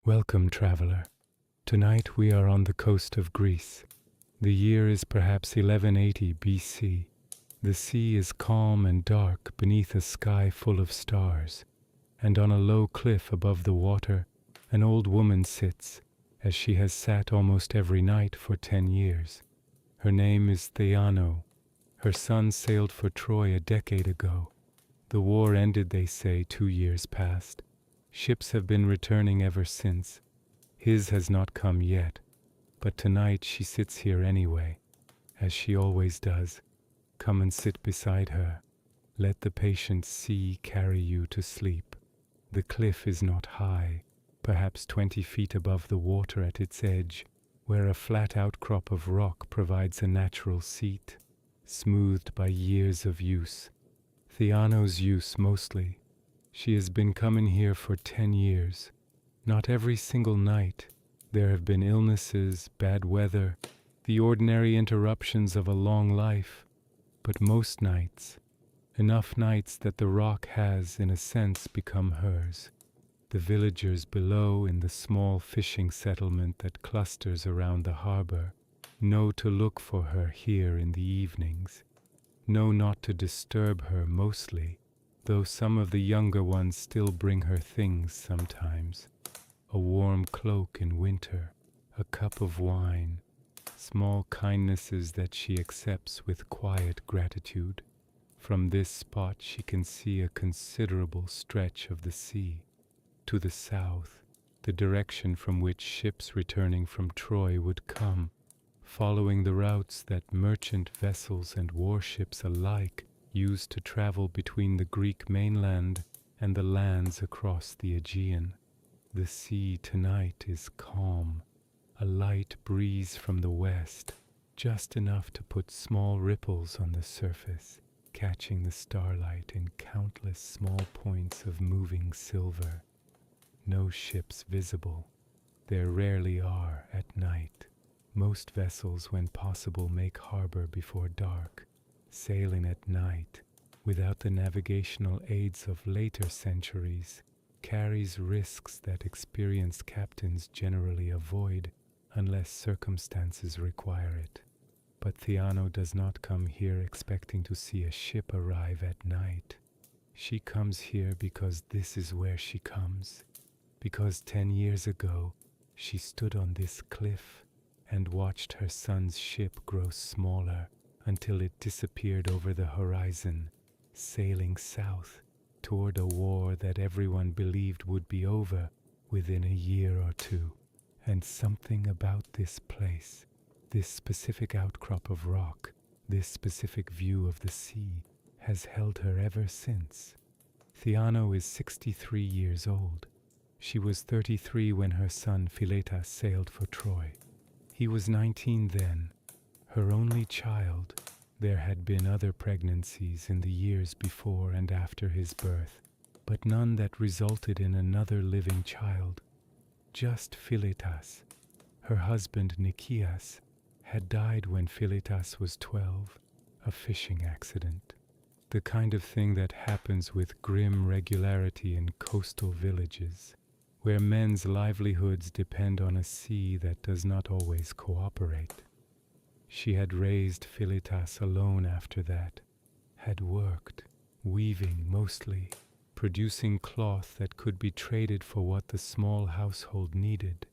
Welcome, traveler. Tonight we are on the coast of Greece. The year is perhaps 1180 BC. The sea is calm and dark beneath a sky full of stars, and on a low cliff above the water, an old woman sits, as she has sat almost every night for 10 years. Her name is Theano. Her son sailed for Troy a decade ago. The war ended, they say, 2 years past. Ships have been returning ever since. His has not come yet, but tonight she sits here anyway, as she always does. Come and sit beside her. Let the patient sea carry you to sleep. The cliff is not high, perhaps 20 feet above the water at its edge, where a flat outcrop of rock provides a natural seat, smoothed by years of use. Theano's use mostly. She has been coming here for 10 years. Not every single night. There have been illnesses, bad weather, the ordinary interruptions of a long life. But most nights, enough nights that the rock has, in a sense, become hers. The villagers below in the small fishing settlement that clusters around the harbor know to look for her here in the evenings, know not to disturb her mostly, though some of the younger ones still bring her things sometimes. A warm cloak in winter, a cup of wine, small kindnesses that she accepts with quiet gratitude. From this spot she can see a considerable stretch of the sea. To the south, the direction from which ships returning from Troy would come, following the routes that merchant vessels and warships alike used to travel between the Greek mainland and the lands across the Aegean. The sea tonight is calm, a light breeze from the west, just enough to put small ripples on the surface, catching the starlight in countless small points of moving silver. No ships visible. There rarely are at night. Most vessels, when possible, make harbor before dark. Sailing at night, without the navigational aids of later centuries, carries risks that experienced captains generally avoid unless circumstances require it. But Theano does not come here expecting to see a ship arrive at night. She comes here because this is where she comes, because 10 years ago she stood on this cliff and watched her son's ship grow smaller until it disappeared over the horizon, sailing south toward a war that everyone believed would be over within a year or two. And something about this place, this specific outcrop of rock, this specific view of the sea, has held her ever since. Theano is 63 years old. She was 33 when her son Philetas sailed for Troy. He was 19 then, her only child. There had been other pregnancies in the years before and after his birth, but none that resulted in another living child. Just Philetas. Her husband Nicias had died when Philetas was 12, a fishing accident. The kind of thing that happens with grim regularity in coastal villages, where men's livelihoods depend on a sea that does not always cooperate. She had raised Philetas alone after that, had worked, weaving mostly, producing cloth that could be traded for what the small household needed,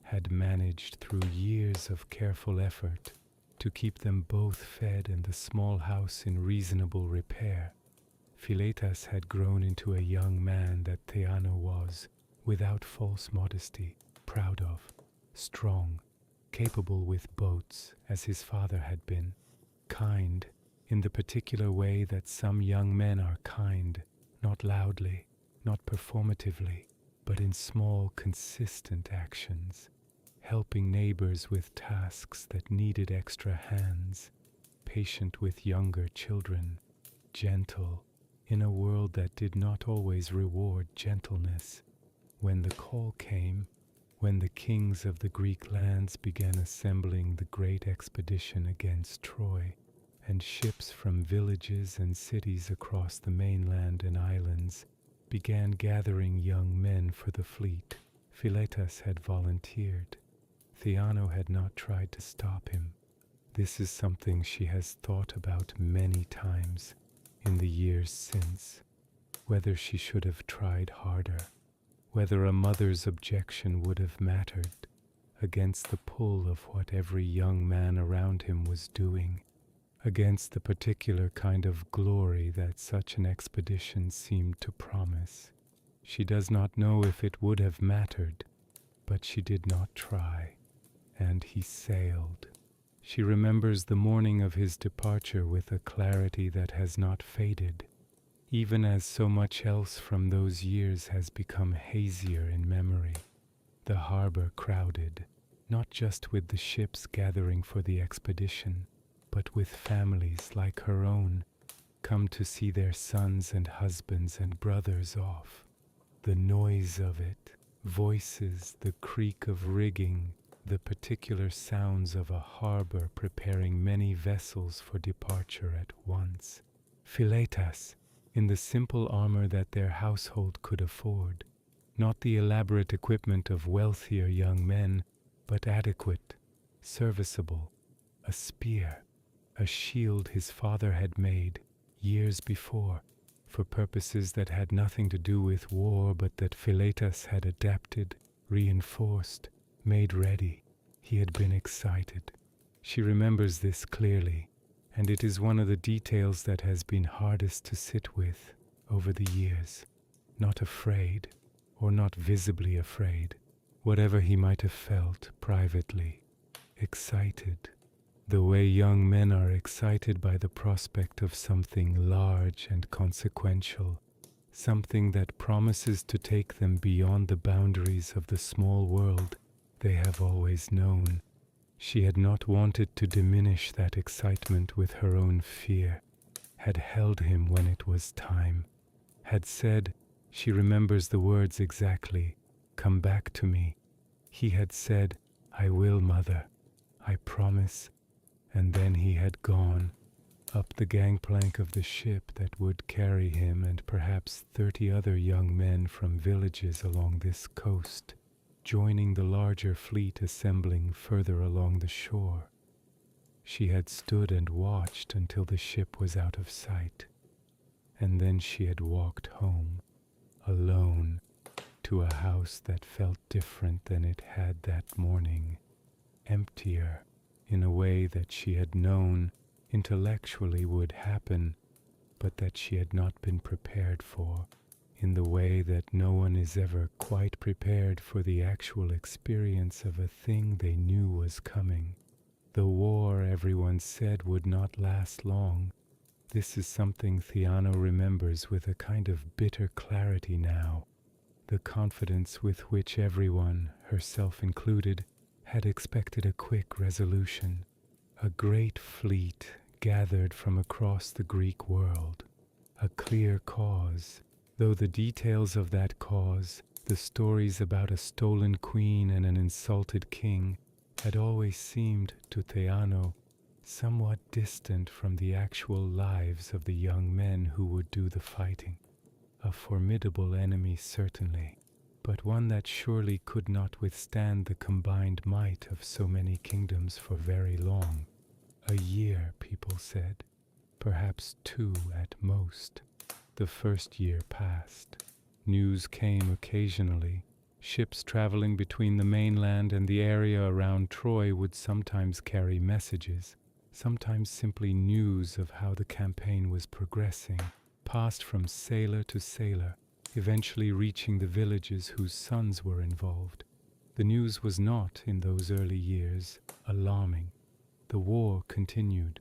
had managed through years of careful effort to keep them both fed and the small house in reasonable repair. Philetas had grown into a young man that Theano was, without false modesty, proud of, strong, capable with boats, as his father had been, kind, in the particular way that some young men are kind, not loudly, not performatively, but in small, consistent actions, helping neighbors with tasks that needed extra hands, patient with younger children, gentle, in a world that did not always reward gentleness. When the call came, when the kings of the Greek lands began assembling the great expedition against Troy, and ships from villages and cities across the mainland and islands began gathering young men for the fleet, Philetas had volunteered. Theano had not tried to stop him. This is something she has thought about many times in the years since, whether she should have tried harder, whether a mother's objection would have mattered against the pull of what every young man around him was doing, against the particular kind of glory that such an expedition seemed to promise. She does not know if it would have mattered, but she did not try, and he sailed. She remembers the morning of his departure with a clarity that has not faded, even as so much else from those years has become hazier in memory. The harbor crowded, not just with the ships gathering for the expedition, but with families like her own, come to see their sons and husbands and brothers off. The noise of it, voices, the creak of rigging, the particular sounds of a harbor preparing many vessels for departure at once. Philetas, in the simple armor that their household could afford, not the elaborate equipment of wealthier young men, but adequate, serviceable, a spear, a shield his father had made years before, for purposes that had nothing to do with war, but that Philetas had adapted, reinforced, made ready. He had been excited. She remembers this clearly, and it is one of the details that has been hardest to sit with over the years. Not afraid, or not visibly afraid, whatever he might have felt privately. Excited, the way young men are excited by the prospect of something large and consequential, something that promises to take them beyond the boundaries of the small world they have always known. She had not wanted to diminish that excitement with her own fear, had held him when it was time, had said, she remembers the words exactly, "Come back to me." He had said, "I will, mother, I promise," and then he had gone, up the gangplank of the ship that would carry him and perhaps 30 other young men from villages along this coast, joining the larger fleet assembling further along the shore. She had stood and watched until the ship was out of sight, and then she had walked home, alone, to a house that felt different than it had that morning, emptier, in a way that she had known intellectually would happen, but that she had not been prepared for, in the way that no one is ever quite prepared for the actual experience of a thing they knew was coming. The war, everyone said, would not last long. This is something Theano remembers with a kind of bitter clarity now, the confidence with which everyone, herself included, had expected a quick resolution. A great fleet gathered from across the Greek world, a clear cause, though the details of that cause, the stories about a stolen queen and an insulted king, had always seemed to Theano somewhat distant from the actual lives of the young men who would do the fighting. A formidable enemy, certainly, but one that surely could not withstand the combined might of so many kingdoms for very long. A year, people said, perhaps 2 at most. The first year passed. News came occasionally. Ships traveling between the mainland and the area around Troy would sometimes carry messages, sometimes simply news of how the campaign was progressing, passed from sailor to sailor, eventually reaching the villages whose sons were involved. The news was not, in those early years, alarming. The war continued.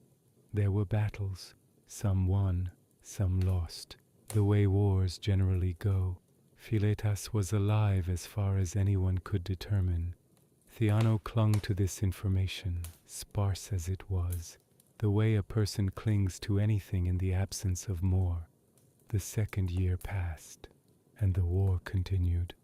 There were battles, some won, some lost, the way wars generally go. Philetas was alive as far as anyone could determine. Theano clung to this information, sparse as it was, the way a person clings to anything in the absence of more. The second year passed, and the war continued.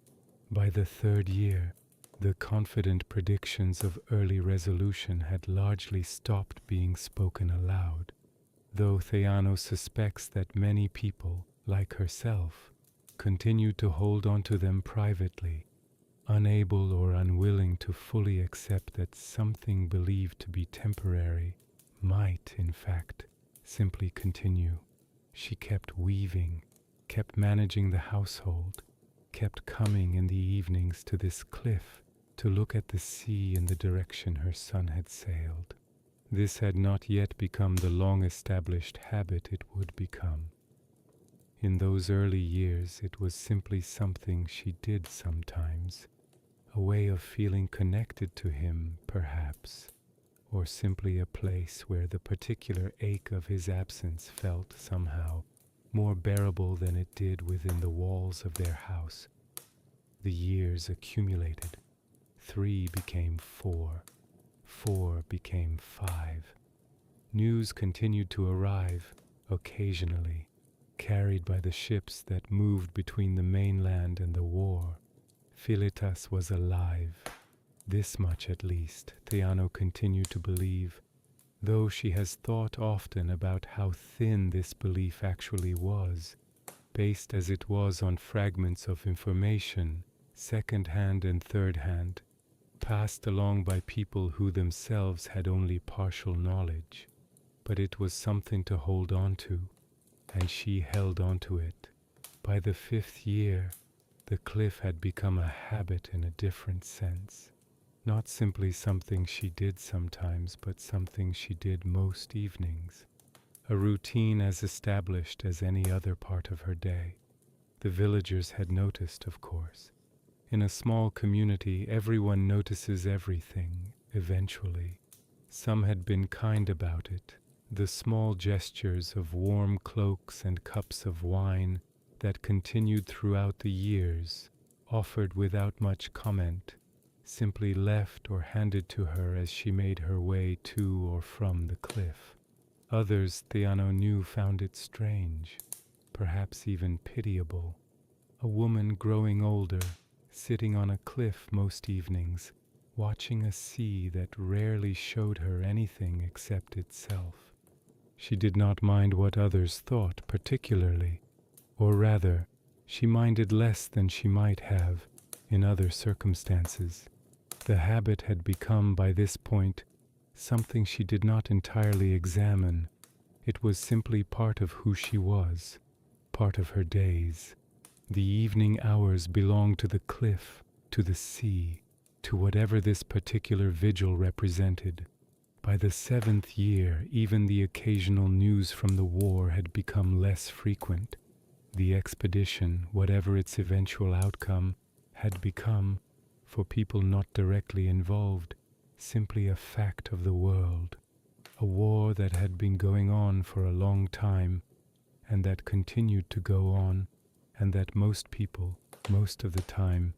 By the third year, the confident predictions of early resolution had largely stopped being spoken aloud, though Theano suspects that many people, like herself, continued to hold on to them privately, unable or unwilling to fully accept that something believed to be temporary might, in fact, simply continue. She kept weaving, kept managing the household, kept coming in the evenings to this cliff to look at the sea in the direction her son had sailed. This had not yet become the long-established habit it would become. In those early years, it was simply something she did sometimes, a way of feeling connected to him, perhaps, or simply a place where the particular ache of his absence felt somehow more bearable than it did within the walls of their house. The years accumulated. 3 became 4. 4 became 5. News continued to arrive, occasionally, carried by the ships that moved between the mainland and the war. Philetas was alive. This much at least, Theano continued to believe, though she has thought often about how thin this belief actually was, based as it was on fragments of information, second-hand and third-hand, passed along by people who themselves had only partial knowledge. But it was something to hold on to, and she held on to it. By the 5th year, the cliff had become a habit in a different sense. Not simply something she did sometimes, but something she did most evenings. A routine as established as any other part of her day. The villagers had noticed, of course. In a small community, everyone notices everything, eventually. Some had been kind about it. The small gestures of warm cloaks and cups of wine that continued throughout the years, offered without much comment, simply left or handed to her as she made her way to or from the cliff. Others, Theano knew, found it strange, perhaps even pitiable. A woman growing older, sitting on a cliff most evenings, watching a sea that rarely showed her anything except itself. She did not mind what others thought particularly, or rather, she minded less than she might have in other circumstances. The habit had become, by this point, something she did not entirely examine. It was simply part of who she was, part of her days. The evening hours belonged to the cliff, to the sea, to whatever this particular vigil represented. By the 7th year, even the occasional news from the war had become less frequent. The expedition, whatever its eventual outcome, had become, for people not directly involved, simply a fact of the world. A war that had been going on for a long time, and that continued to go on, and that most people, most of the time,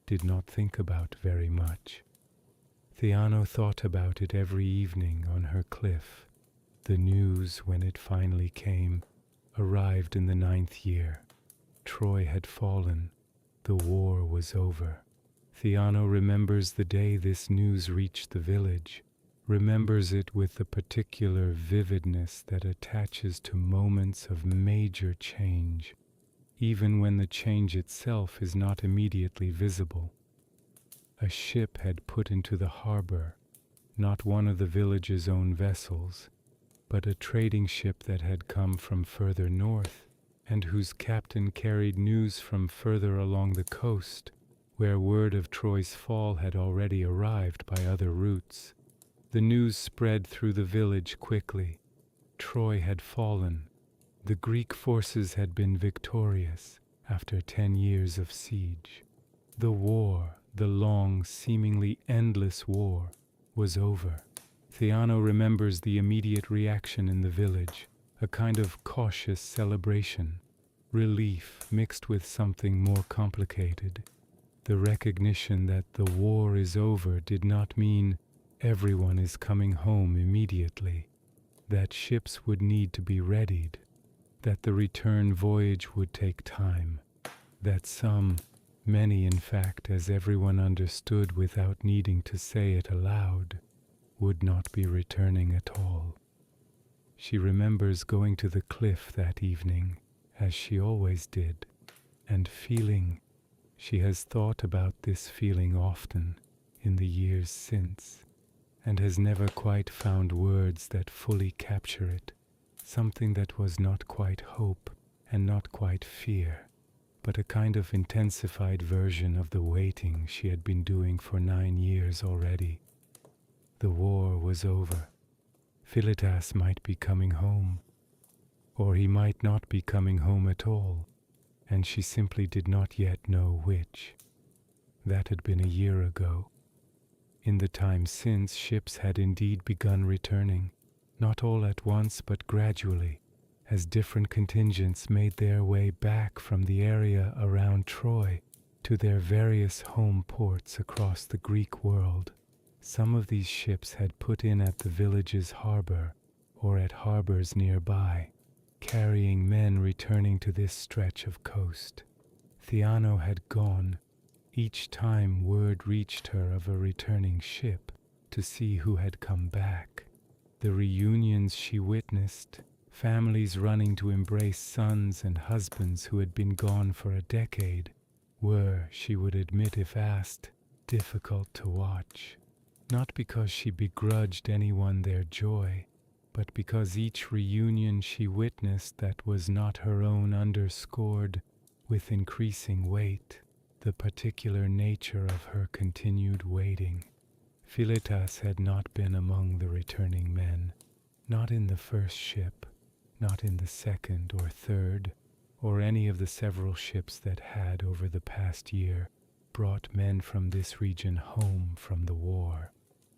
did not think about very much. Theano thought about it every evening on her cliff. The news, when it finally came, arrived in the 9th year. Troy had fallen. The war was over. Theano remembers the day this news reached the village, remembers it with the particular vividness that attaches to moments of major change, even when the change itself is not immediately visible. A ship had put into the harbor, not one of the village's own vessels, but a trading ship that had come from further north, and whose captain carried news from further along the coast, where word of Troy's fall had already arrived by other routes. The news spread through the village quickly. Troy had fallen. The Greek forces had been victorious after 10 years of siege. The war, the long, seemingly endless war, was over. Theano remembers the immediate reaction in the village, a kind of cautious celebration, relief mixed with something more complicated. The recognition that the war is over did not mean everyone is coming home immediately, that ships would need to be readied, that the return voyage would take time, that some, many in fact, as everyone understood without needing to say it aloud, would not be returning at all. She remembers going to the cliff that evening, as she always did, and feeling She has thought about this feeling often in the years since, and has never quite found words that fully capture it, something that was not quite hope and not quite fear, but a kind of intensified version of the waiting she had been doing for 9 years already. The war was over. Philetas might be coming home, or he might not be coming home at all, and she simply did not yet know which. That had been a year ago. In the time since, ships had indeed begun returning, not all at once but gradually, as different contingents made their way back from the area around Troy to their various home ports across the Greek world. Some of these ships had put in at the village's harbor or at harbors nearby, carrying men returning to this stretch of coast. Theano had gone. Each time word reached her of a returning ship to see who had come back. The reunions she witnessed, families running to embrace sons and husbands who had been gone for a decade, were, she would admit if asked, difficult to watch. Not because she begrudged anyone their joy, but because each reunion she witnessed that was not her own underscored, with increasing weight, the particular nature of her continued waiting. Philetas had not been among the returning men, not in the first ship, not in the second or third, or any of the several ships that had, over the past year, brought men from this region home from the war.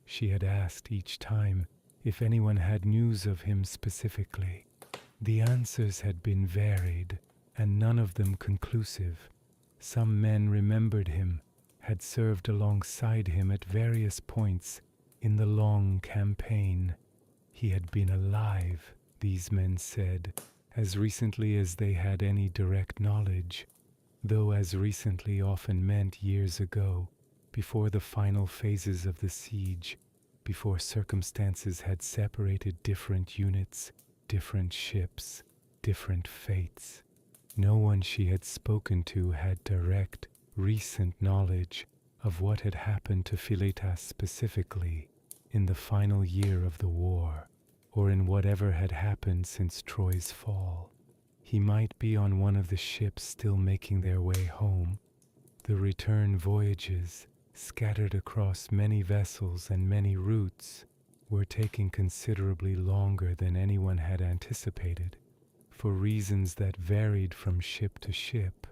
She had asked each time if anyone had news of him specifically. The answers had been varied, and none of them conclusive. Some men remembered him, had served alongside him at various points in the long campaign. He had been alive, these men said, as recently as they had any direct knowledge, though as recently often meant years ago, before the final phases of the siege, before circumstances had separated different units, different ships, different fates. No one she had spoken to had direct, recent knowledge of what had happened to Philetas specifically in the final year of the war, or in whatever had happened since Troy's fall. He might be on one of the ships still making their way home. The return voyages, scattered across many vessels and many routes, were taking considerably longer than anyone had anticipated, for reasons that varied from ship to ship,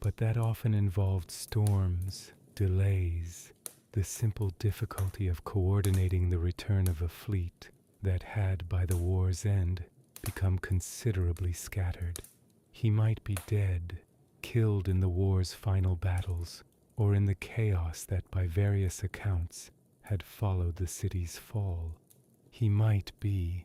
but that often involved storms, delays, the simple difficulty of coordinating the return of a fleet that had, by the war's end, become considerably scattered. He might be dead, killed in the war's final battles, or in the chaos that, by various accounts, had followed the city's fall. He might be,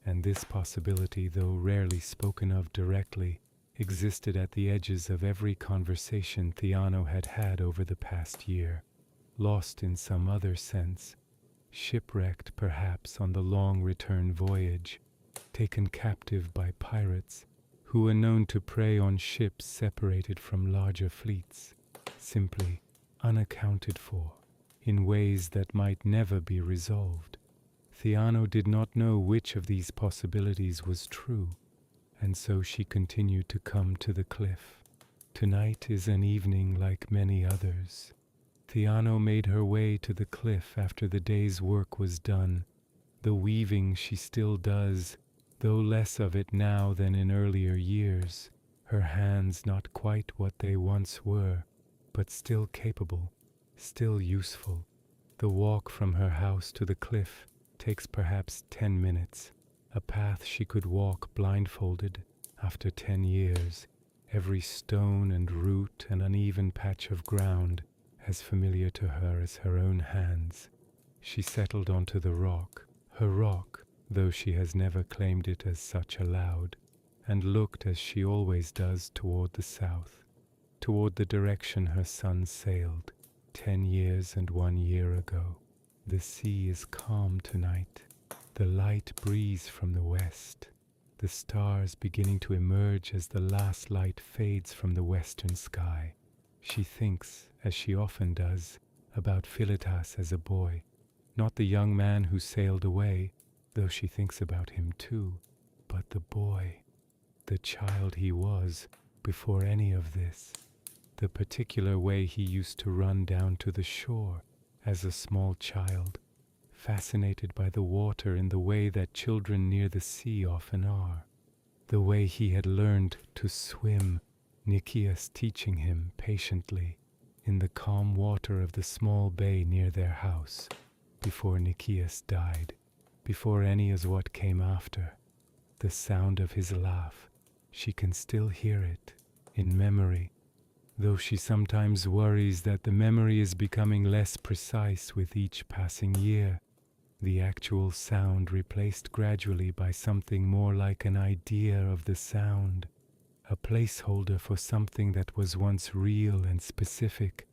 and this possibility, though rarely spoken of directly, existed at the edges of every conversation Theano had had over the past year, lost in some other sense, shipwrecked perhaps on the long return voyage, taken captive by pirates who were known to prey on ships separated from larger fleets, simply unaccounted for, in ways that might never be resolved. Theano did not know which of these possibilities was true, and so she continued to come to the cliff. Tonight is an evening like many others. Theano made her way to the cliff after the day's work was done. The weaving she still does, though less of it now than in earlier years, her hands not quite what they once were, but still capable, still useful. The walk from her house to the cliff takes perhaps 10 minutes, a path she could walk blindfolded after 10 years, every stone and root and uneven patch of ground as familiar to her as her own hands. She settled onto the rock, her rock, though she has never claimed it as such aloud, and looked as she always does toward the south, toward the direction her son sailed 10 years and 1 year ago. The sea is calm tonight, the light breeze from the west, the stars beginning to emerge as the last light fades from the western sky. She thinks, as she often does, about Philetas as a boy, not the young man who sailed away, though she thinks about him too, but the boy, the child he was before any of this, the particular way he used to run down to the shore as a small child, fascinated by the water in the way that children near the sea often are, the way he had learned to swim, Nicias teaching him patiently in the calm water of the small bay near their house, before Nicias died, before any is what came after. The sound of his laugh, she can still hear it, in memory, though she sometimes worries that the memory is becoming less precise with each passing year, the actual sound replaced gradually by something more like an idea of the sound, a placeholder for something that was once real and specific,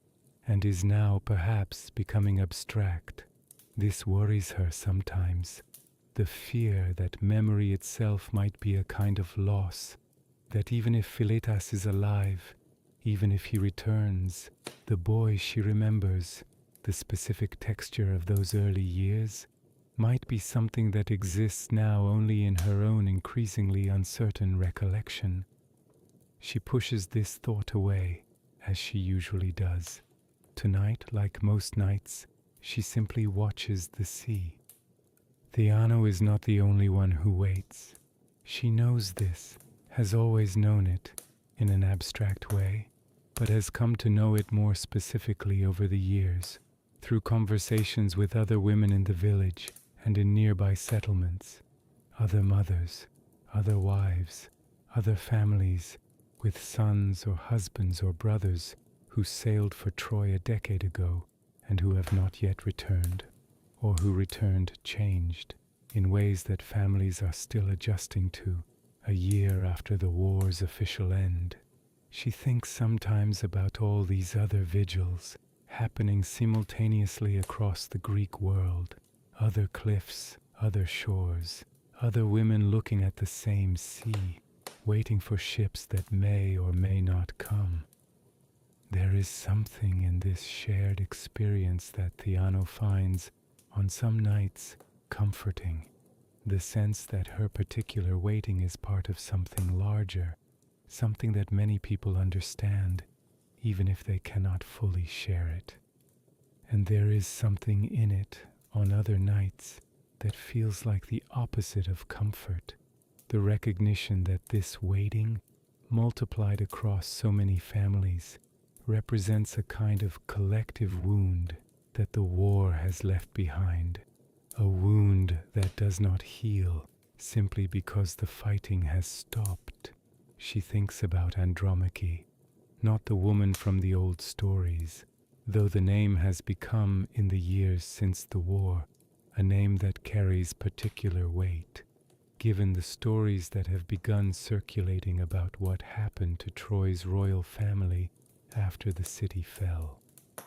and is now perhaps becoming abstract. This worries her sometimes, the fear that memory itself might be a kind of loss, that even if Philetas is alive, even if he returns, the boy she remembers, the specific texture of those early years, might be something that exists now only in her own increasingly uncertain recollection. She pushes this thought away, as she usually does. Tonight, like most nights, she simply watches the sea. Theano is not the only one who waits. She knows this, has always known it, in an abstract way, but has come to know it more specifically over the years, through conversations with other women in the village and in nearby settlements, other mothers, other wives, other families, with sons or husbands or brothers who sailed for Troy a decade ago and who have not yet returned, or who returned changed, in ways that families are still adjusting to, a year after the war's official end. She thinks sometimes about all these other vigils happening simultaneously across the Greek world, other cliffs, other shores, other women looking at the same sea, waiting for ships that may or may not come. There is something in this shared experience that Theano finds, on some nights, comforting, the sense that her particular waiting is part of something larger, something that many people understand, even if they cannot fully share it. And there is something in it, on other nights, that feels like the opposite of comfort, the recognition that this waiting, multiplied across so many families, represents a kind of collective wound that the war has left behind, a wound that does not heal simply because the fighting has stopped. She thinks about Andromache, not the woman from the old stories, though the name has become, in the years since the war, a name that carries particular weight, given the stories that have begun circulating about what happened to Troy's royal family after the city fell.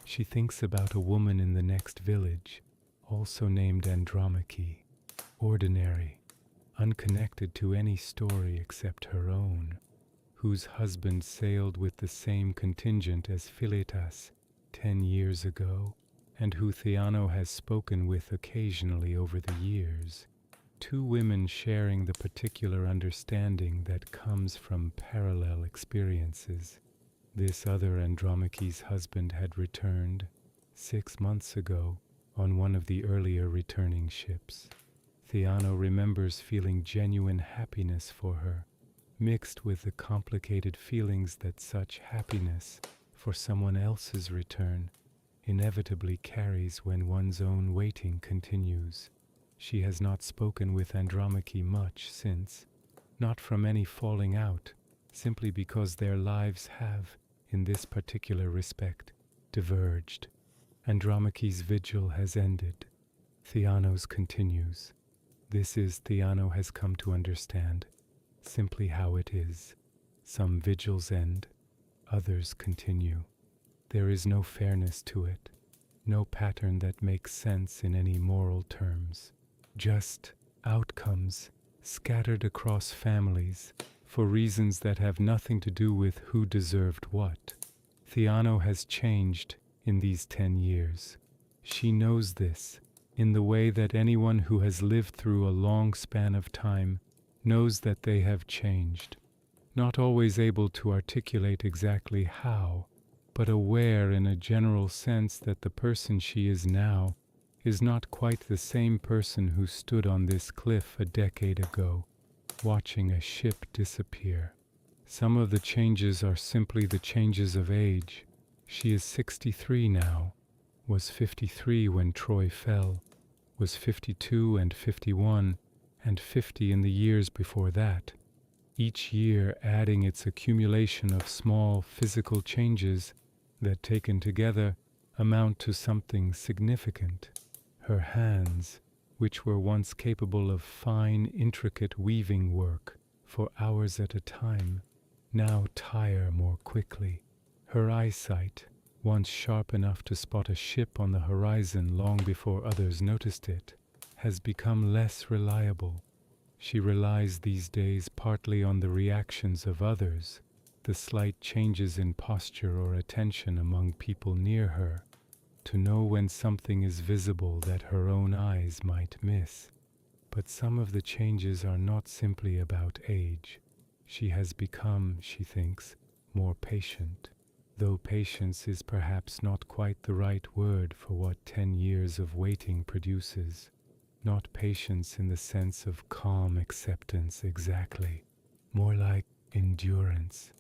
She thinks about a woman in the next village, also named Andromache, ordinary, unconnected to any story except her own, whose husband sailed with the same contingent as Philetas 10 years ago, and who Theano has spoken with occasionally over the years. Two women sharing the particular understanding that comes from parallel experiences. This other Andromache's husband had returned 6 months ago on one of the earlier returning ships. Theano remembers feeling genuine happiness for her, mixed with the complicated feelings that such happiness for someone else's return inevitably carries when one's own waiting continues. She has not spoken with Andromache much since, not from any falling out, simply because their lives have, in this particular respect, diverged. Andromache's vigil has ended. Theano's continues. This is, Theano has come to understand, simply how it is. Some vigils end, others continue. There is no fairness to it, no pattern that makes sense in any moral terms. Just outcomes scattered across families for reasons that have nothing to do with who deserved what. Theano has changed in these 10 years. She knows this in the way that anyone who has lived through a long span of time knows that they have changed, not always able to articulate exactly how, but aware in a general sense that the person she is now is not quite the same person who stood on this cliff a decade ago, watching a ship disappear. Some of the changes are simply the changes of age. She is 63 now, was 53 when Troy fell, was 52 and 51, and 50 in the years before that, each year adding its accumulation of small physical changes that taken together amount to something significant. Her hands, which were once capable of fine, intricate weaving work for hours at a time, now tire more quickly. Her eyesight, once sharp enough to spot a ship on the horizon long before others noticed it, has become less reliable. She relies these days partly on the reactions of others, the slight changes in posture or attention among people near her, to know when something is visible that her own eyes might miss. But some of the changes are not simply about age. She has become, she thinks, more patient, though patience is perhaps not quite the right word for what 10 years of waiting produces. Not patience in the sense of calm acceptance exactly, more like endurance,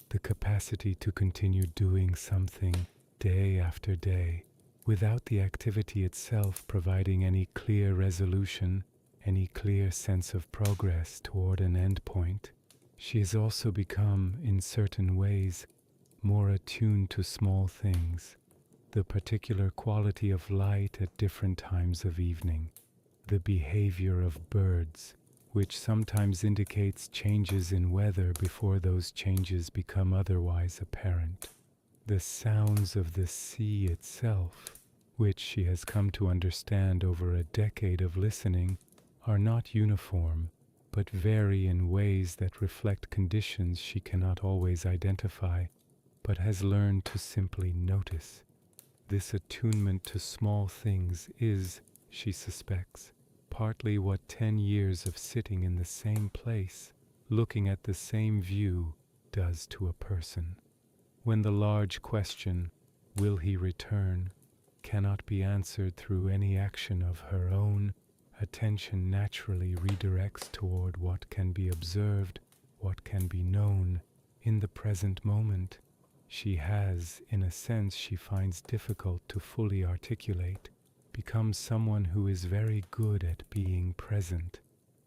the capacity to continue doing something day after day, without the activity itself providing any clear resolution, any clear sense of progress toward an end point. She has also become, in certain ways, more attuned to small things, the particular quality of light at different times of evening, the behavior of birds, which sometimes indicates changes in weather before those changes become otherwise apparent, the sounds of the sea itself, which she has come to understand over a decade of listening, are not uniform, but vary in ways that reflect conditions she cannot always identify, but has learned to simply notice. This attunement to small things is, she suspects, partly what 10 years of sitting in the same place, looking at the same view, does to a person. When the large question, will he return, cannot be answered through any action of her own, attention naturally redirects toward what can be observed, what can be known, in the present moment. She has, in a sense she finds difficult to fully articulate, become someone who is very good at being present,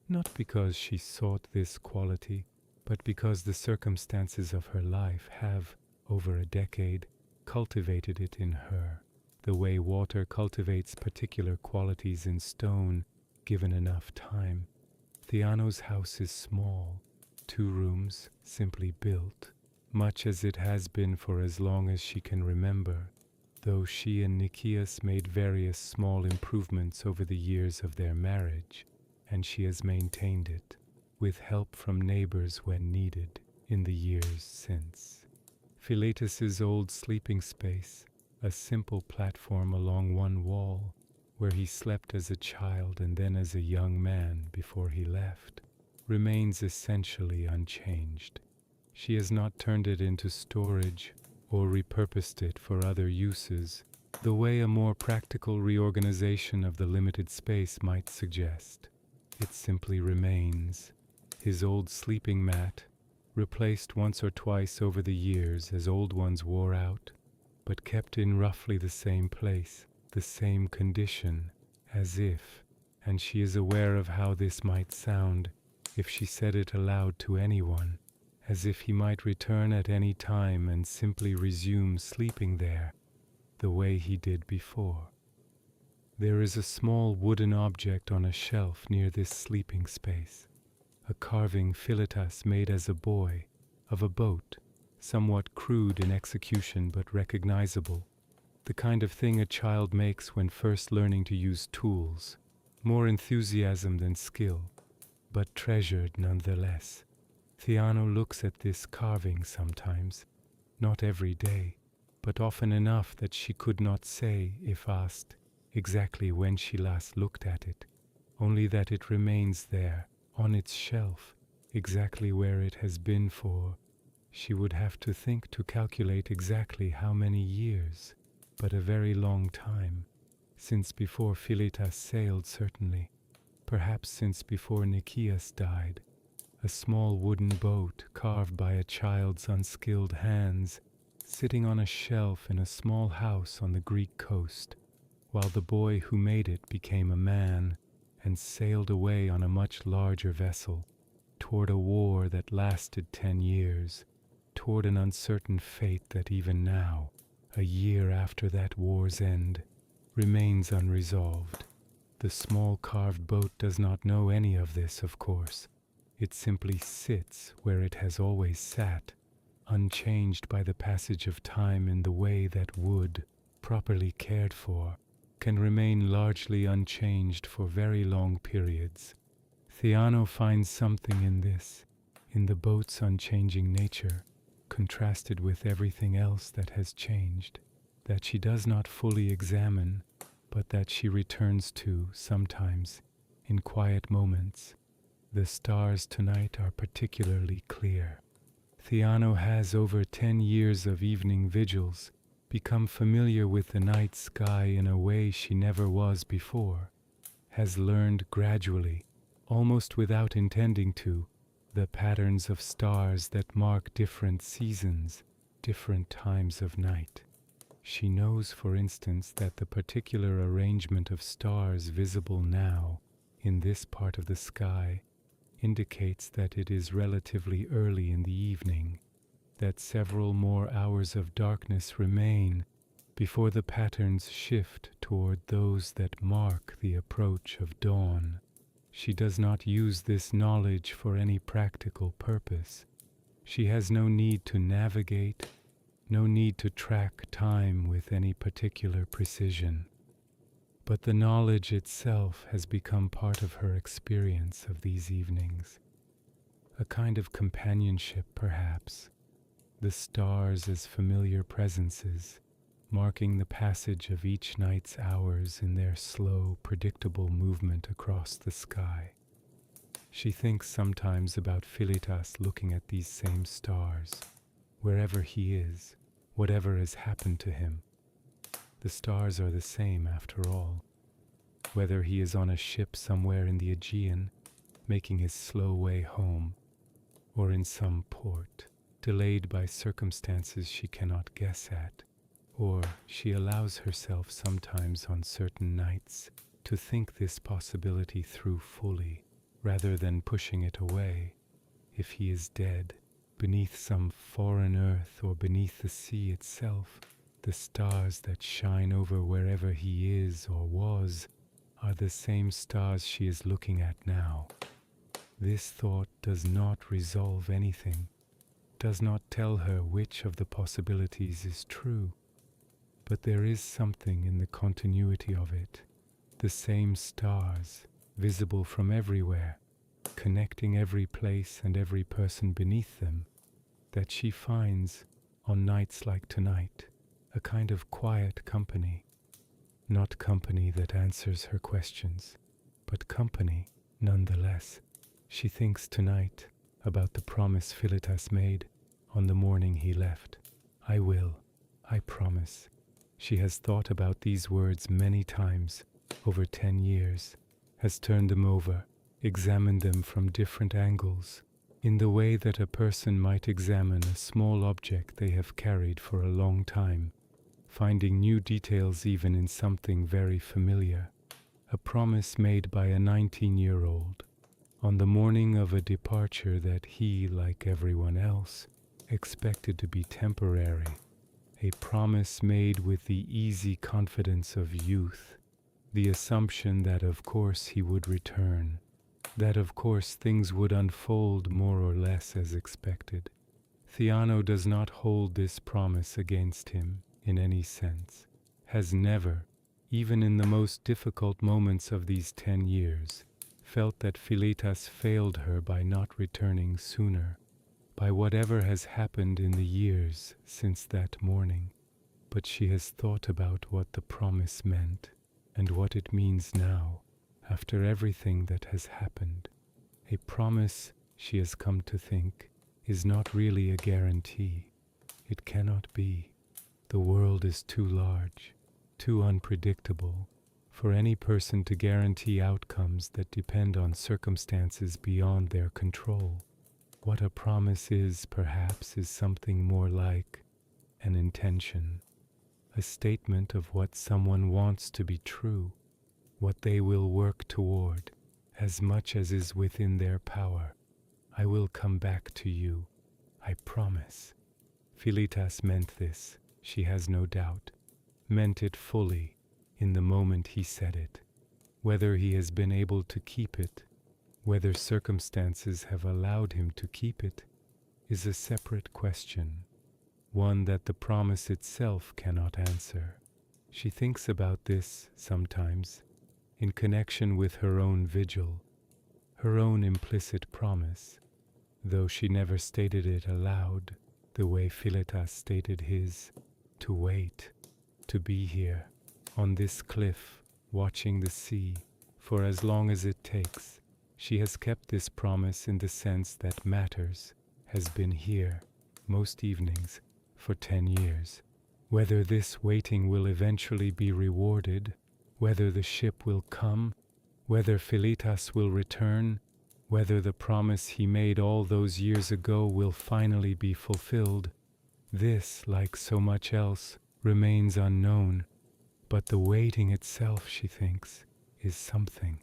not because she sought this quality, but because the circumstances of her life have, over a decade, cultivated it in her, the way water cultivates particular qualities in stone, given enough time. Theano's house is small, 2 rooms, simply built, much as it has been for as long as she can remember, though she and Nikias made various small improvements over the years of their marriage, and she has maintained it, with help from neighbors when needed, in the years since. Philetus's old sleeping space, a simple platform along one wall, where he slept as a child and then as a young man before he left, remains essentially unchanged. She has not turned it into storage or repurposed it for other uses, the way a more practical reorganization of the limited space might suggest. It simply remains, his old sleeping mat, replaced once or twice over the years as old ones wore out, but kept in roughly the same place, the same condition, as if, and she is aware of how this might sound if she said it aloud to anyone, as if he might return at any time and simply resume sleeping there, the way he did before. There is a small wooden object on a shelf near this sleeping space, a carving Philetus made as a boy, of a boat, somewhat crude in execution but recognizable, the kind of thing a child makes when first learning to use tools, more enthusiasm than skill, but treasured nonetheless. Theano looks at this carving sometimes, not every day, but often enough that she could not say, if asked, exactly when she last looked at it, only that it remains there, on its shelf, exactly where it has been for, she would have to think to calculate exactly how many years, but a very long time, since before Philetas sailed certainly, perhaps since before Nicias died, a small wooden boat carved by a child's unskilled hands, sitting on a shelf in a small house on the Greek coast, while the boy who made it became a man and sailed away on a much larger vessel, toward a war that lasted 10 years, toward an uncertain fate that even now, a year after that war's end, remains unresolved. The small carved boat does not know any of this, of course. It simply sits where it has always sat, unchanged by the passage of time in the way that wood, properly cared for, can remain largely unchanged for very long periods. Theano finds something in this, in the boat's unchanging nature, contrasted with everything else that has changed, that she does not fully examine, but that she returns to sometimes, in quiet moments. The stars tonight are particularly clear. Theano has over 10 years of evening vigils become familiar with the night sky in a way she never was before, has learned gradually, almost without intending to, the patterns of stars that mark different seasons, different times of night. She knows, for instance, that the particular arrangement of stars visible now in this part of the sky indicates that it is relatively early in the evening, that several more hours of darkness remain before the patterns shift toward those that mark the approach of dawn. She does not use this knowledge for any practical purpose. She has no need to navigate, no need to track time with any particular precision. But the knowledge itself has become part of her experience of these evenings. A kind of companionship, perhaps. The stars as familiar presences, marking the passage of each night's hours in their slow, predictable movement across the sky. She thinks sometimes about Philetas looking at these same stars, wherever he is, whatever has happened to him. The stars are the same after all. Whether he is on a ship somewhere in the Aegean, making his slow way home, or in some port, delayed by circumstances she cannot guess at, or she allows herself sometimes on certain nights to think this possibility through fully, rather than pushing it away. If he is dead, beneath some foreign earth or beneath the sea itself, the stars that shine over wherever he is or was are the same stars she is looking at now. This thought does not resolve anything, does not tell her which of the possibilities is true, but there is something in the continuity of it, the same stars, visible from everywhere, connecting every place and every person beneath them, that she finds, on nights like tonight, a kind of quiet company. Not company that answers her questions, but company nonetheless. She thinks tonight about the promise Philetas made on the morning he left. I will, I promise. She has thought about these words many times over 10 years, has turned them over, examined them from different angles, in the way that a person might examine a small object they have carried for a long time, finding new details even in something very familiar. A promise made by a 19-year-old on the morning of a departure that he, like everyone else, expected to be temporary. A promise made with the easy confidence of youth, the assumption that of course he would return, that of course things would unfold more or less as expected. Theano does not hold this promise against him in any sense, has never, even in the most difficult moments of these 10 years, felt that Philetas failed her by not returning sooner, by whatever has happened in the years since that morning. but she has thought about what the promise meant and what it means now, after everything that has happened. A promise, she has come to think, is not really a guarantee. It cannot be. The world is too large, too unpredictable, for any person to guarantee outcomes that depend on circumstances beyond their control. What a promise is, perhaps, is something more like an intention, a statement of what someone wants to be true, what they will work toward, as much as is within their power. I will come back to you, I promise. Philetas meant this, she has no doubt, meant it fully in the moment he said it. Whether he has been able to keep it, whether circumstances have allowed him to keep it, is a separate question, one that the promise itself cannot answer. She thinks about this sometimes in connection with her own vigil, her own implicit promise, though she never stated it aloud, the way Philetas stated his, to wait, to be here, on this cliff, watching the sea, for as long as it takes. She has kept this promise in the sense that matters, has been here, most evenings, for 10 years. Whether this waiting will eventually be rewarded, whether the ship will come, whether Philetas will return, whether the promise he made all those years ago will finally be fulfilled, this, like so much else, remains unknown. But the waiting itself, she thinks, is something.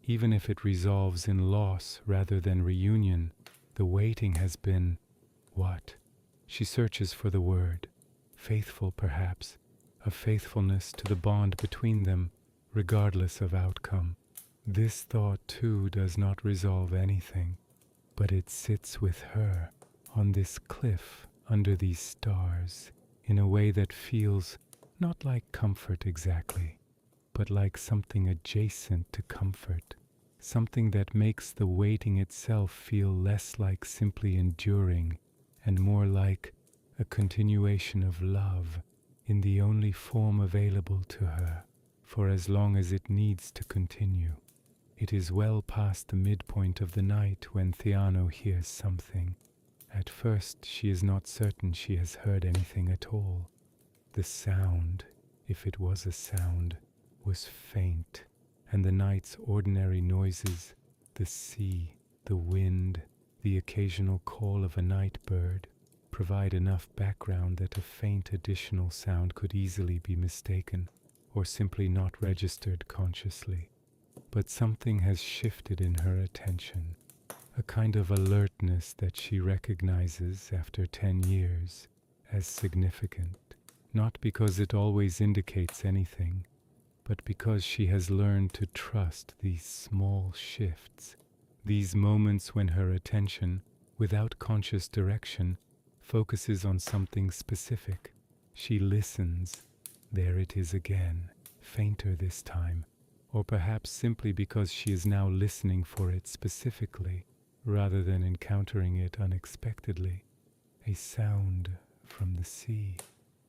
Even if it resolves in loss rather than reunion, the waiting has been, what? She searches for the word. Faithful, perhaps, a faithfulness to the bond between them, regardless of outcome. This thought, too, does not resolve anything, but it sits with her on this cliff under these stars in a way that feels not like comfort exactly, but like something adjacent to comfort, something that makes the waiting itself feel less like simply enduring and more like a continuation of love in the only form available to her, for as long as it needs to continue. It is well past the midpoint of the night when Theano hears something. At first she is not certain she has heard anything at all. The sound, if it was a sound, was faint, and the night's ordinary noises, the sea, the wind, the occasional call of a night bird, provide enough background that a faint additional sound could easily be mistaken or simply not registered consciously. But something has shifted in her attention, a kind of alertness that she recognizes after 10 years as significant, not because it always indicates anything, but because she has learned to trust these small shifts, these moments when her attention, without conscious direction, focuses on something specific. She listens. There it is again, fainter this time, or perhaps simply because she is now listening for it specifically, rather than encountering it unexpectedly. A sound from the sea,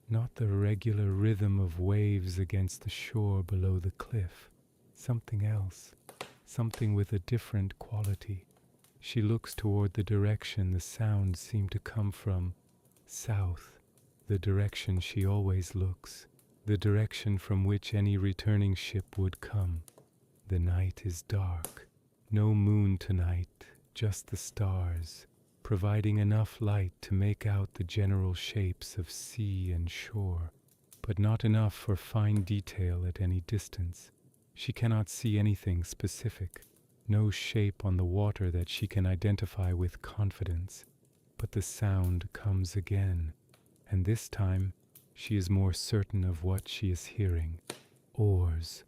not the regular rhythm of waves against the shore below the cliff. Something else, something with a different quality. She looks toward the direction the sound seemed to come from, south, the direction she always looks, the direction from which any returning ship would come. The night is dark. No moon tonight, just the stars, providing enough light to make out the general shapes of sea and shore, but not enough for fine detail at any distance. She cannot see anything specific, no shape on the water that she can identify with confidence. But the sound comes again, and this time she is more certain of what she is hearing. Oars,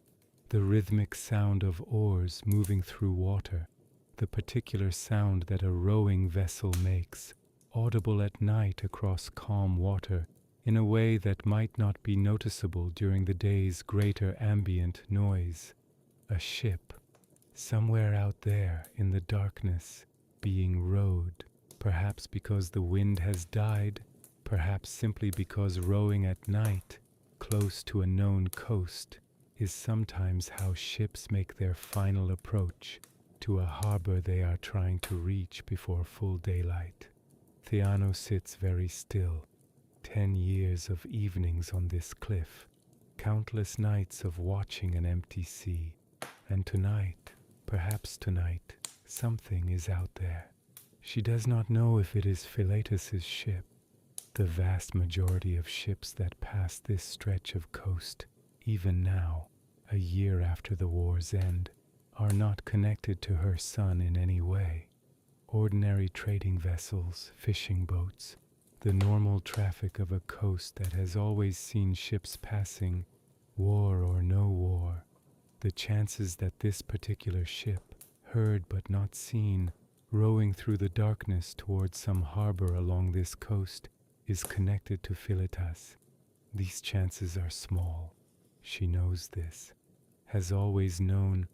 the rhythmic sound of oars moving through water, the particular sound that a rowing vessel makes, audible at night across calm water in a way that might not be noticeable during the day's greater ambient noise. A ship, somewhere out there in the darkness, being rowed, perhaps because the wind has died, perhaps simply because rowing at night, close to a known coast, is sometimes how ships make their final approach to a harbor they are trying to reach before full daylight. Theano sits very still. 10 years of evenings on this cliff, countless nights of watching an empty sea, and tonight, perhaps tonight, something is out there. She does not know if it is Philetus's ship. The vast majority of ships that pass this stretch of coast, even now, a year after the war's end, are not connected to her son in any way. Ordinary trading vessels, fishing boats, the normal traffic of a coast that has always seen ships passing, war or no war. The chances that this particular ship, heard but not seen, rowing through the darkness towards some harbor along this coast, is connected to Philetus. These chances are small. She knows this, has always known,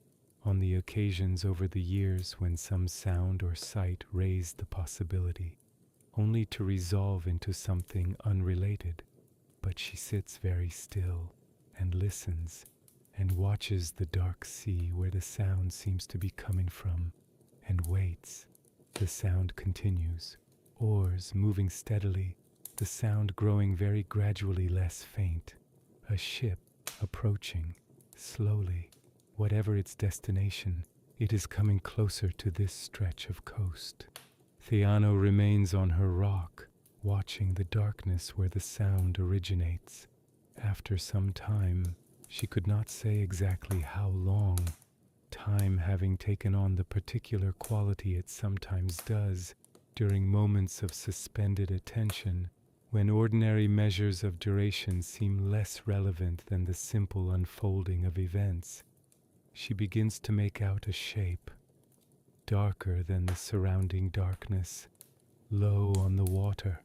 on the occasions over the years when some sound or sight raised the possibility, only to resolve into something unrelated. But she sits very still and listens and watches the dark sea where the sound seems to be coming from, and waits. The sound continues, oars moving steadily, the sound growing very gradually less faint. A ship approaching, slowly. Whatever its destination, it is coming closer to this stretch of coast. Theano remains on her rock, watching the darkness where the sound originates. After some time, she could not say exactly how long, time having taken on the particular quality it sometimes does during moments of suspended attention, when ordinary measures of duration seem less relevant than the simple unfolding of events. She begins to make out a shape, darker than the surrounding darkness, low on the water,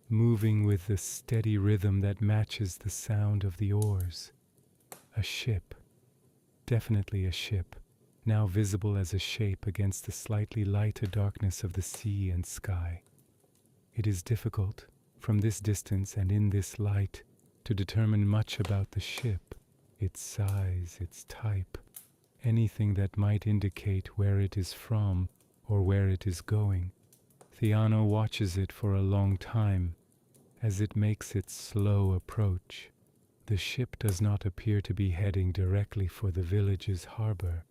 moving with the steady rhythm that matches the sound of the oars. A ship, definitely a ship, now visible as a shape against the slightly lighter darkness of the sea and sky. It is difficult, from this distance and in this light, to determine much about the ship, its size, its type, anything that might indicate where it is from or where it is going. Theano watches it for a long time as it makes its slow approach. The ship does not appear to be heading directly for the village's harbor.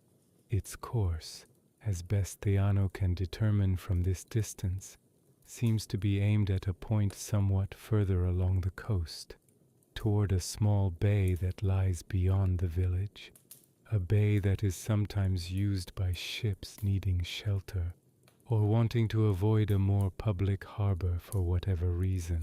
Its course, as best Theano can determine from this distance, seems to be aimed at a point somewhat further along the coast, toward a small bay that lies beyond the village. A bay that is sometimes used by ships needing shelter or wanting to avoid a more public harbor for whatever reason.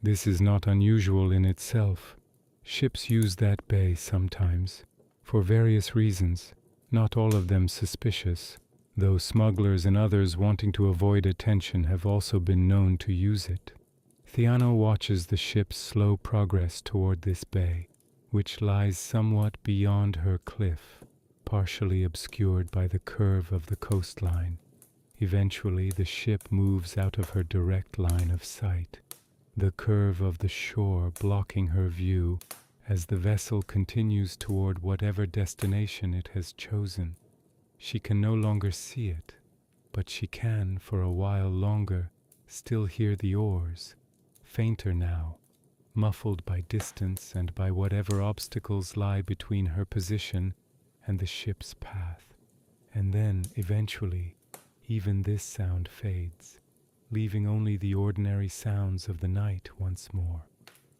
This is not unusual in itself. Ships use that bay sometimes, for various reasons, not all of them suspicious, though smugglers and others wanting to avoid attention have also been known to use it. Theano watches the ship's slow progress toward this bay, which lies somewhat beyond her cliff, partially obscured by the curve of the coastline. Eventually, the ship moves out of her direct line of sight, the curve of the shore blocking her view as the vessel continues toward whatever destination it has chosen. She can no longer see it, but she can, for a while longer, still hear the oars, fainter now, muffled by distance and by whatever obstacles lie between her position and the ship's path. And then, eventually, even this sound fades, leaving only the ordinary sounds of the night once more.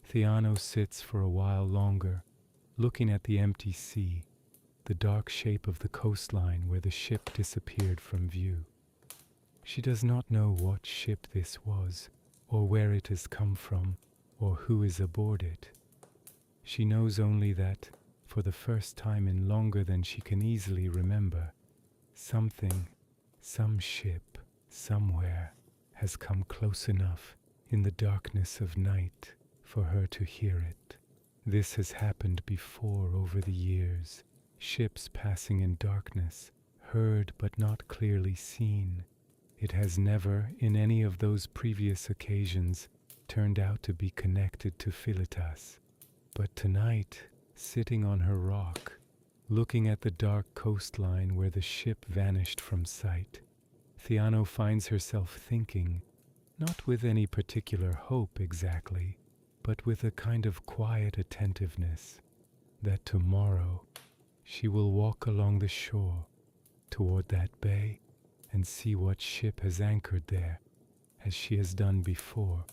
Theano sits for a while longer, looking at the empty sea, the dark shape of the coastline where the ship disappeared from view. She does not know what ship this was, or where it has come from, or who is aboard it. She knows only that, for the first time in longer than she can easily remember, something, some ship, somewhere, has come close enough in the darkness of night for her to hear it. This has happened before over the years, ships passing in darkness, heard but not clearly seen. It has never, in any of those previous occasions, turned out to be connected to Philetas. But tonight, sitting on her rock, looking at the dark coastline where the ship vanished from sight, Theano finds herself thinking, not with any particular hope exactly, but with a kind of quiet attentiveness, that tomorrow she will walk along the shore toward that bay and see what ship has anchored there, as she has done before,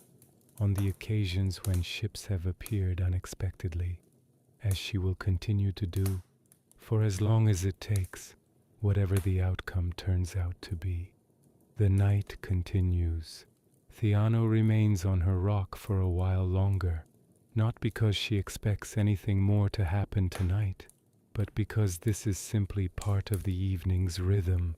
on the occasions when ships have appeared unexpectedly, as she will continue to do for as long as it takes, whatever the outcome turns out to be. The night continues. Theano remains on her rock for a while longer, not because she expects anything more to happen tonight, but because this is simply part of the evening's rhythm,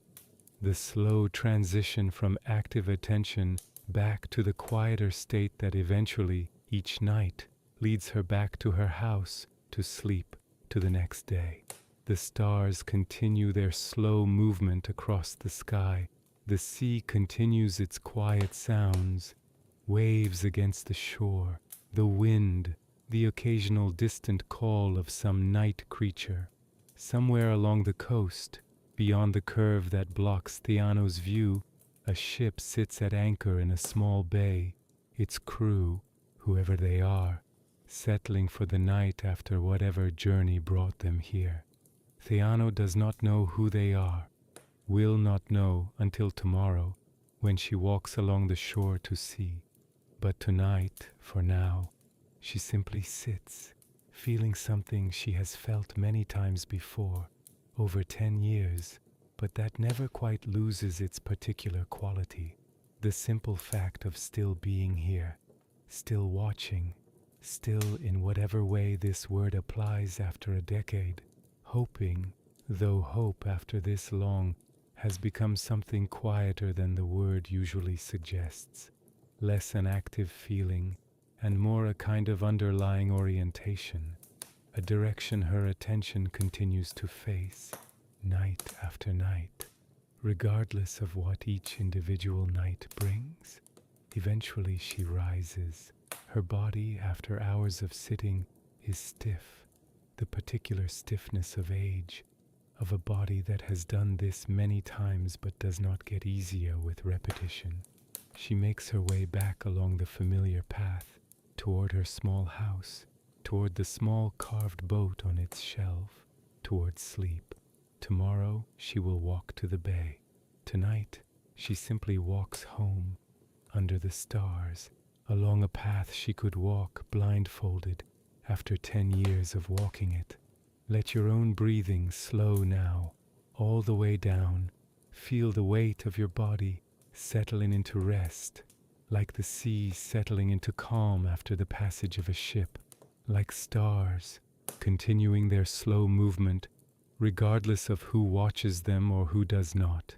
the slow transition from active attention back to the quieter state that eventually, each night, leads her back to her house to sleep to the next day. The stars continue their slow movement across the sky. The sea continues its quiet sounds, waves against the shore, the wind, the occasional distant call of some night creature. Somewhere along the coast, beyond the curve that blocks Theano's view, a ship sits at anchor in a small bay, its crew, whoever they are, settling for the night after whatever journey brought them here. Theano does not know who they are, will not know until tomorrow, when she walks along the shore to see. But tonight, for now, she simply sits, feeling something she has felt many times before, over 10 years, but that never quite loses its particular quality. The simple fact of still being here, still watching, still in whatever way this word applies after a decade, hoping, though hope after this long has become something quieter than the word usually suggests, less an active feeling and more a kind of underlying orientation, a direction her attention continues to face, night after night, regardless of what each individual night brings. Eventually she rises. Her body, after hours of sitting, is stiff, the particular stiffness of age, of a body that has done this many times but does not get easier with repetition. She makes her way back along the familiar path, toward her small house, toward the small carved boat on its shelf, toward sleep. Tomorrow she will walk to the bay. Tonight she simply walks home, under the stars, along a path she could walk blindfolded after 10 years of walking it. Let your own breathing slow now, all the way down. Feel the weight of your body settling into rest, like the sea settling into calm after the passage of a ship, like stars continuing their slow movement, regardless of who watches them or who does not.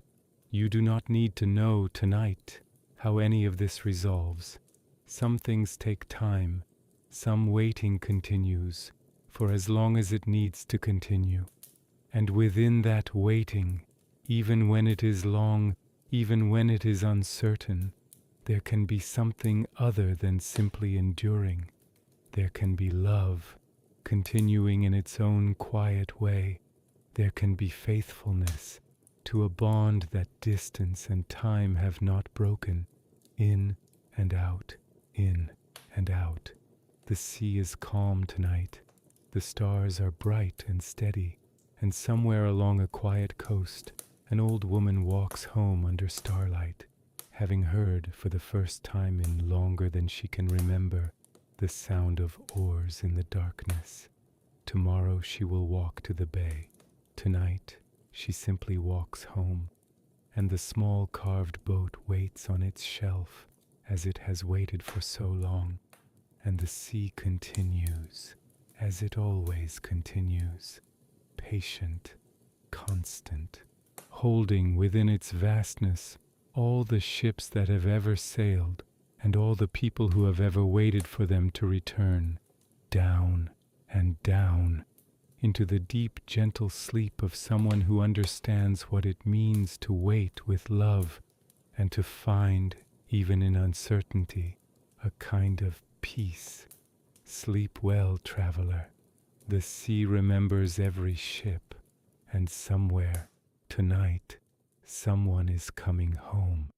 You do not need to know tonight how any of this resolves. Some things take time, some waiting continues, for as long as it needs to continue. And within that waiting, even when it is long, even when it is uncertain, there can be something other than simply enduring. There can be love, continuing in its own quiet way. There can be faithfulness to a bond that distance and time have not broken. In and out, in and out. The sea is calm tonight. The stars are bright and steady, and somewhere along a quiet coast, an old woman walks home under starlight, having heard for the first time in longer than she can remember the sound of oars in the darkness. Tomorrow she will walk to the bay. Tonight she simply walks home, and the small carved boat waits on its shelf as it has waited for so long, and the sea continues, as it always continues, patient, constant, holding within its vastness all the ships that have ever sailed and all the people who have ever waited for them to return, down and down, into the deep, gentle sleep of someone who understands what it means to wait with love and to find, even in uncertainty, a kind of peace. Sleep well, traveler. The sea remembers every ship, and somewhere, tonight, someone is coming home.